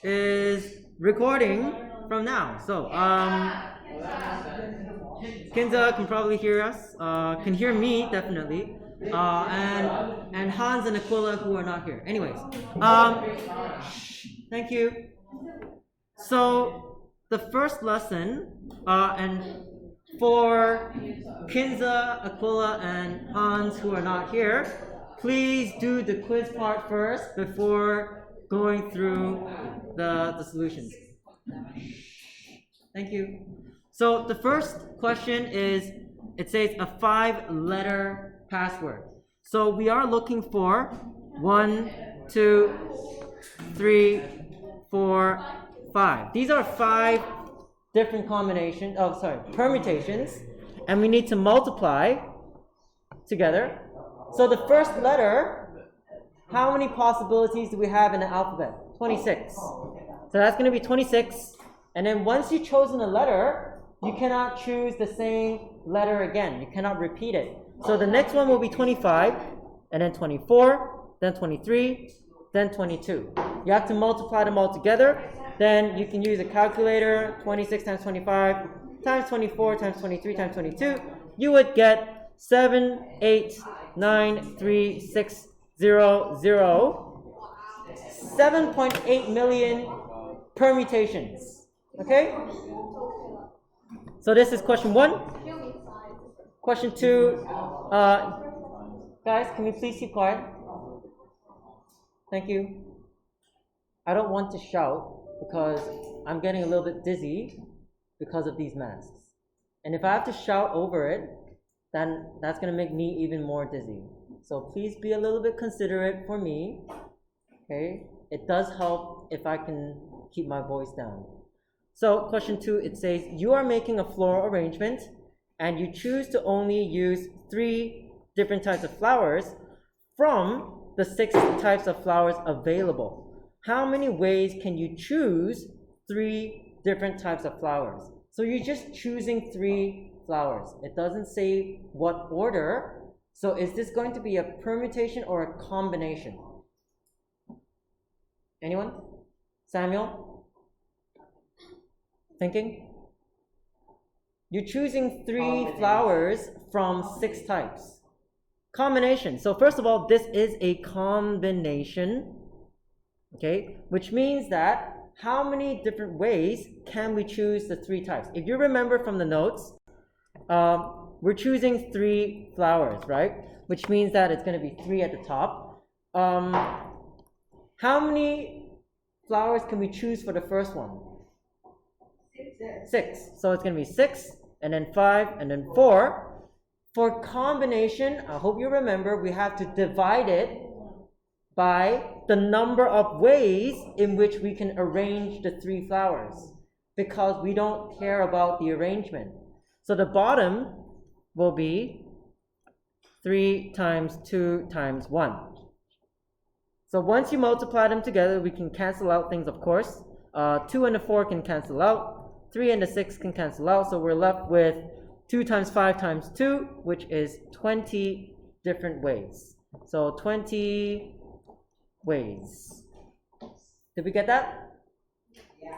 is recording from now. So, Kinza can probably hear us, can hear me definitely, and Hans and Aquila who are not here. Anyways, thank you. So the first lesson, and for Kinza, Aquila, and Hans who are not here, please do the quiz part first before going through the solutions. Thank you. So the first question is, it says a 5-letter password. So we are looking for 1, 2, 3, 4, 5. These are 5 different combinations, permutations, and we need to multiply together. So the first letter, how many possibilities do we have in the alphabet? 26. So that's going to be 26. And then once you've chosen a letter, you cannot choose the same letter again. You cannot repeat it. So the next one will be 25, and then 24, then 23, then 22. You have to multiply them all together. Then you can use a calculator, 26 times 25 times 24 times 23 times 22. You would get 7, 8, 9, 3, 6, 0, 0. 7.8 million permutations. Okay? So this is question 1. Question 2. Guys, can we please keep quiet? Thank you. I don't want to shout because I'm getting a little bit dizzy because of these masks. And if I have to shout over it, then that's going to make me even more dizzy. So please be a little bit considerate for me. Okay? It does help if I can keep my voice down. So question 2, it says, you are making a floral arrangement and you choose to only use 3 different types of flowers from the 6 types of flowers available. How many ways can you choose 3 different types of flowers? So you're just choosing 3 flowers. It doesn't say what order. So is this going to be a permutation or a combination? Anyone? Samuel? Thinking? You're choosing 3 flowers from 6 types. Combination. So first of all, this is a combination. Okay? Which means that how many different ways can we choose the 3 types? If you remember from the notes, we're choosing 3 flowers, right? Which means that it's going to be 3 at the top. How many flowers can we choose for the first one? 6. So it's going to be 6, and then 5, and then 4. For combination, I hope you remember, we have to divide it by the number of ways in which we can arrange the 3 flowers, because we don't care about the arrangement. So the bottom will be 3 times 2 times 1. So once you multiply them together, we can cancel out things, of course. 2 and the 4 can cancel out. 3 and the 6 can cancel out. So we're left with 2 times 5 times 2, which is 20 different ways. So 20 ways. Did we get that? Yeah.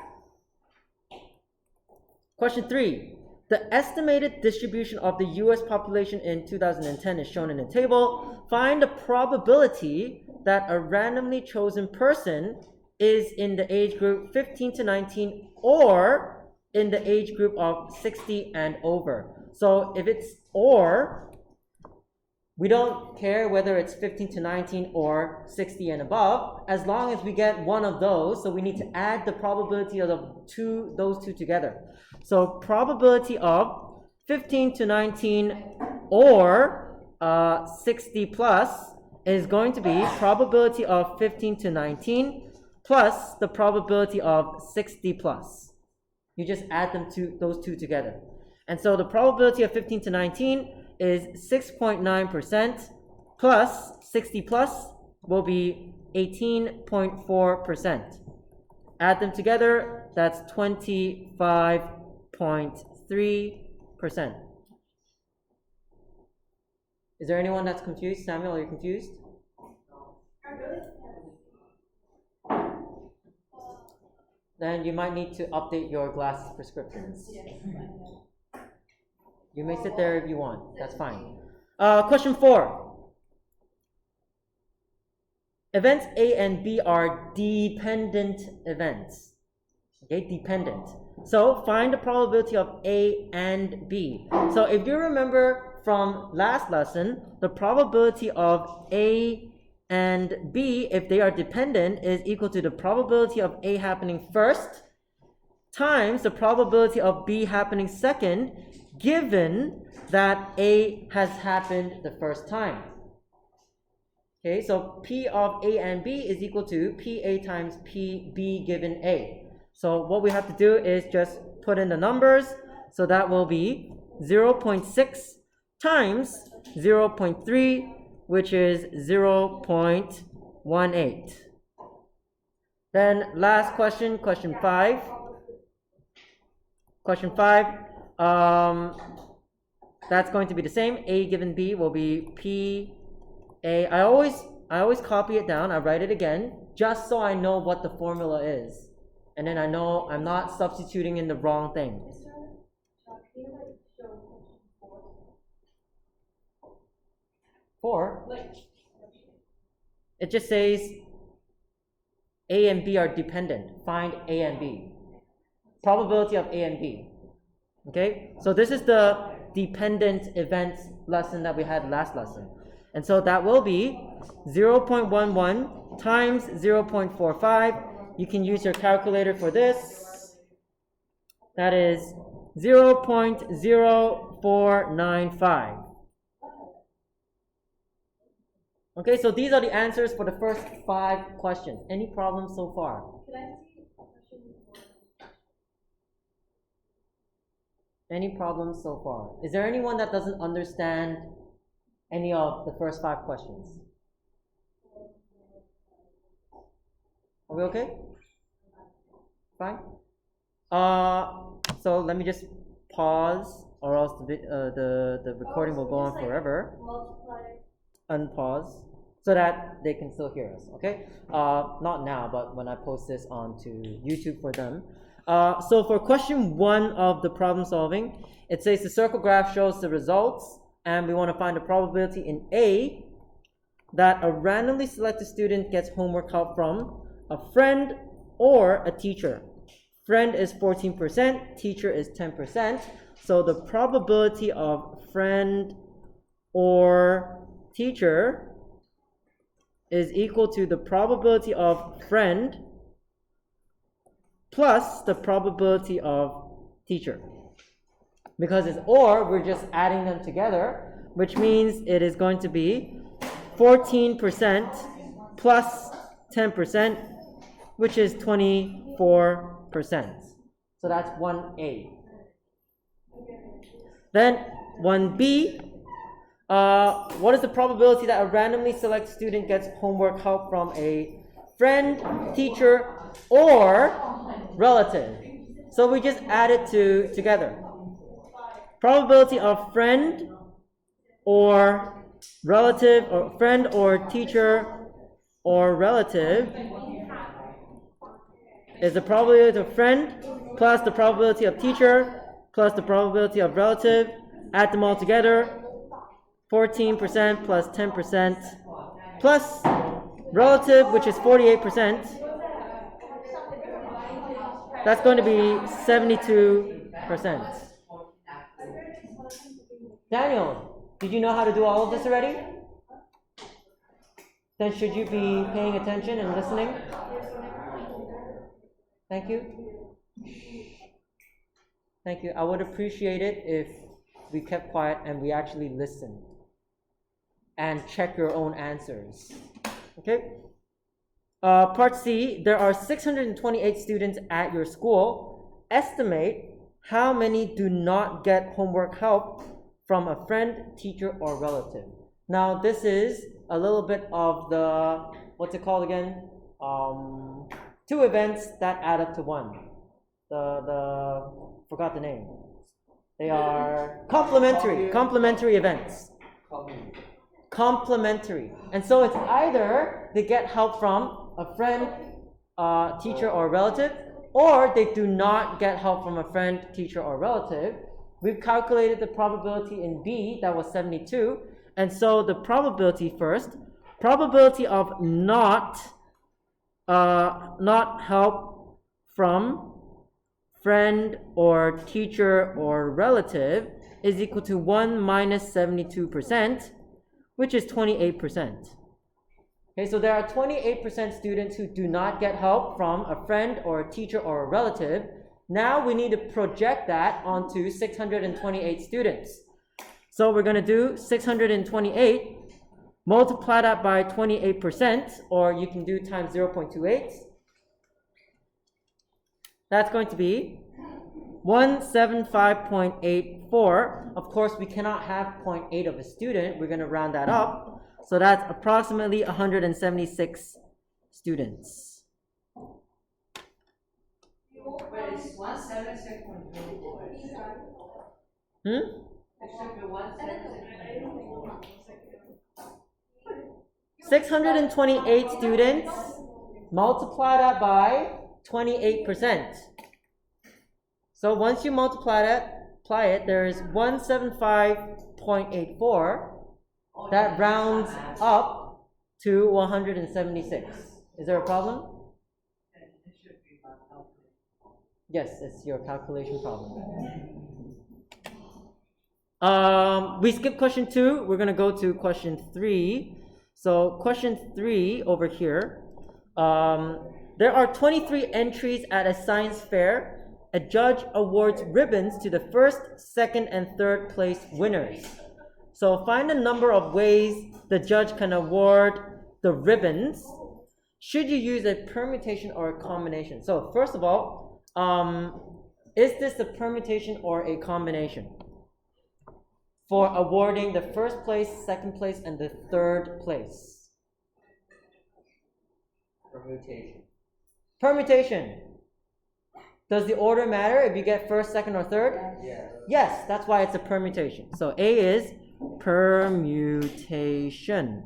Question 3. The estimated distribution of the US population in 2010 is shown in the table. Find the probability that a randomly chosen person is in the age group 15 to 19 or in the age group of 60 and over. So if it's or, we don't care whether it's 15 to 19 or 60 and above, as long as we get one of those. So we need to add the probability of those two together. So probability of 15 to 19 or 60 plus is going to be probability of 15 to 19 plus the probability of 60 plus. You just add those two together. And so the probability of 15 to 19 is 6.9% plus 60 plus will be 18.4%. Add them together, that's 25.3%. Is there anyone that's confused? Samuel, are you confused? then you might need to update your glasses prescriptions. You may sit there if you want. That's fine. Question 4. Events A and B are dependent events. Okay, dependent. So find the probability of A and B. So if you remember from last lesson, the probability of A and B, if they are dependent, is equal to the probability of A happening first times the probability of B happening second, given that A has happened the first time. Okay, so P of A and B is equal to PA times PB given A. So what we have to do is just put in the numbers. So that will be 0.6 times 0.3, which is 0.18. Then last question, question 5. Question 5, that's going to be the same. A given B will be P A. I always copy it down. I write it again just so I know what the formula is, and then I know I'm not substituting in the wrong thing. Four. It just says A and B are dependent. Find A and B. Probability of A and B. Okay, so this is the dependent events lesson that we had last lesson. And so that will be 0.11 times 0.45. You can use your calculator for this. That is 0.0495. Okay, so these are the answers for the first 5 questions. Any problems so far? Any problems so far? Is there anyone that doesn't understand any of the first 5 questions? Are we okay? Fine? So let me just pause, or else the recording will go on forever. Unpause, so that they can still hear us, okay? Not now, but when I post this onto YouTube for them. So for question 1 of the problem solving, it says the circle graph shows the results, and we want to find the probability in A that a randomly selected student gets homework help from a friend or a teacher. Friend is 14%, teacher is 10%. So the probability of friend or teacher is equal to the probability of friend plus the probability of teacher. Because it's or, we're just adding them together, which means it is going to be 14% plus 10%, which is 24%. So that's 1A. Then 1B, what is the probability that a randomly selected student gets homework help from a friend, teacher, or relative? So we just add it together. Probability of friend or relative, or friend or teacher or relative is the probability of friend plus the probability of teacher plus the probability of relative. Add them all together. 14% plus 10% plus relative, which is 48%. That's going to be 72%. Daniel, did you know how to do all of this already? Then should you be paying attention and listening? Thank you. Thank you. I would appreciate it if we kept quiet and we actually listened and check your own answers. Okay? Part C, there are 628 students at your school. Estimate how many do not get homework help from a friend, teacher, or relative. Now, this is a little bit of the, what's it called again? 2 events that add up to 1. Forgot the name. They are complementary events. Complementary. And so it's either they get help from a friend, teacher, or relative, or they do not get help from a friend, teacher, or relative. We've calculated the probability in B, that was 72, and so the probability first, probability of not help from friend or teacher or relative is equal to 1 minus 72%, which is 28%. Okay, so there are 28% students who do not get help from a friend or a teacher or a relative. Now we need to project that onto 628 students. So we're going to do 628, multiply that by 28%, or you can do times 0.28. That's going to be 175.84. Of course, we cannot have 0.8 of a student. We're going to round that up. So that's approximately 176 students. But it's 176.4. Hmm? Except the 176.4. 628 students, multiply that by 28%. So once you apply it, there is 175.84. That rounds up to 176. Is there a problem? Yes, it's your calculation problem. We skipped question 2. We're going to go to question 3. So question 3 over here. There are 23 entries at a science fair. A judge awards ribbons to the first, second, and third place winners. So find the number of ways the judge can award the ribbons. Should you use a permutation or a combination? So first of all, is this a permutation or a combination for awarding the first place, second place, and the third place? Permutation. Permutation. Does the order matter if you get first, second, or third? Yes. Yes, that's why it's a permutation. So A is permutation.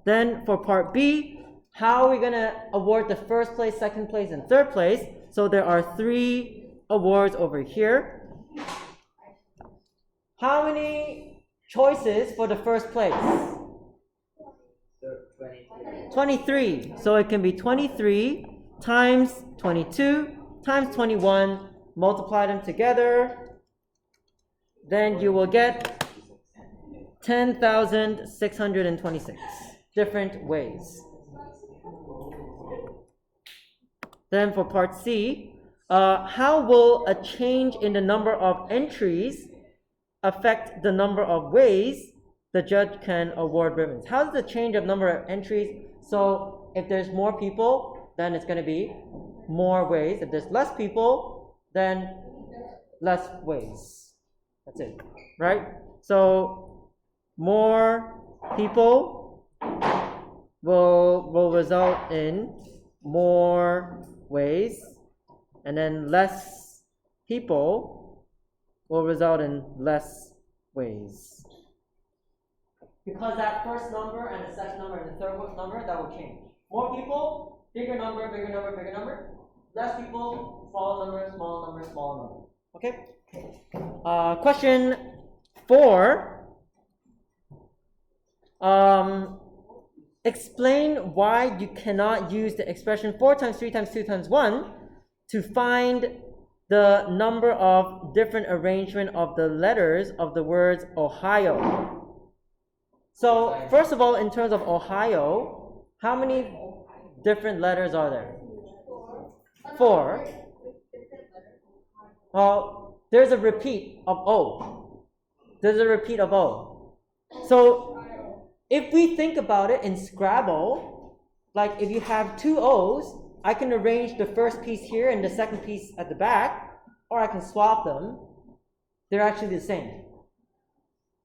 Then for part B, how are we going to award the first place, second place, and third place? So there are 3 awards over here. How many choices for the first place? 23. So it can be 23 times 22 times 21, multiply them together, then you will get 10,626 different ways. Then for part C, how will a change in the number of entries affect the number of ways the judge can award ribbons? How does the change of number of entries? So if there's more people, then it's going to be more ways. If there's less people, then less ways. That's it, right? So more people will result in more ways, and then less people will result in less ways. Because that first number and the second number and the third number, that will change. More people, bigger number, bigger number, bigger number. Less people, smaller number, smaller number, smaller number. Okay? Question 4. Explain why you cannot use the expression 4 times 3 times 2 times 1 to find the number of different arrangement of the letters of the words Ohio. So, first of all, in terms of Ohio, how many different letters are there? 4. Well, there's a repeat of O. There's a repeat of O. So, if we think about it in Scrabble, like if you have 2 O's, I can arrange the first piece here and the second piece at the back, or I can swap them. They're actually the same.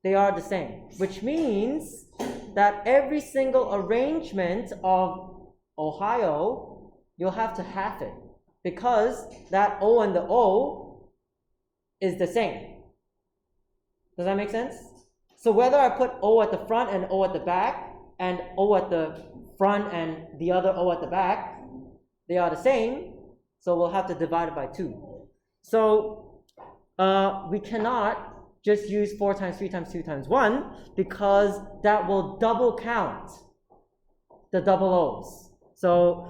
They are the same, which means that every single arrangement of Ohio, you'll have to half it, because that O and the O is the same. Does that make sense? So whether I put O at the front and O at the back, and O at the front and the other O at the back, they are the same. So we'll have to divide it by 2. So we cannot just use 4 times 3 times 2 times 1 because that will double count the double O's. So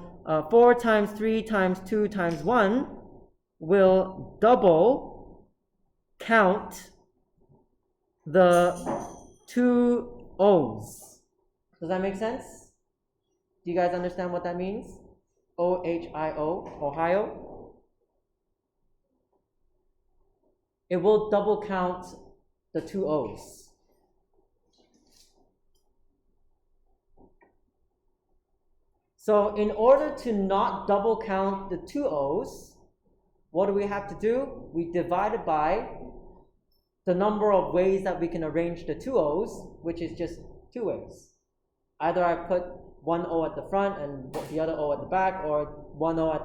4 times 3 times 2 times 1 will double count the 2 O's. Does that make sense? Do you guys understand what that means? OHIO, Ohio. It will double count the 2 O's. So in order to not double count the 2 O's, what do we have to do? We divide it by the number of ways that we can arrange the 2 O's, which is just 2 ways. Either I put one O at the front and the other O at the back, or one O at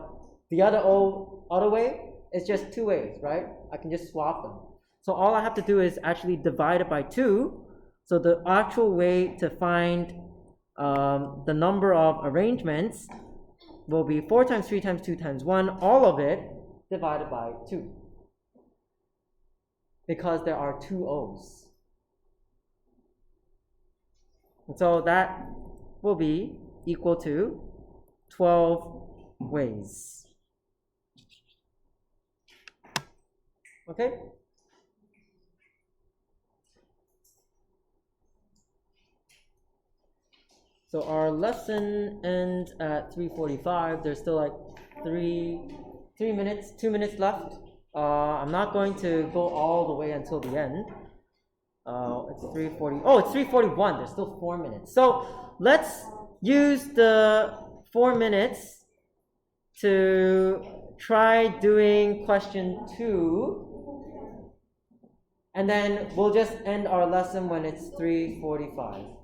the other O other way. It's just 2 ways, right? I can just swap them. So all I have to do is actually divide it by 2. So the actual way to find the number of arrangements will be 4 times 3 times 2 times 1, all of it divided by 2. Because there are 2 O's. And so that will be equal to 12 ways. Okay? So our lesson ends at 3:45. There's still like 2 minutes left. I'm not going to go all the way until the end. It's 3:40. Oh, it's 3:41. There's still 4 minutes. So let's use the 4 minutes to try doing question 2. And then we'll just end our lesson when it's 3:45.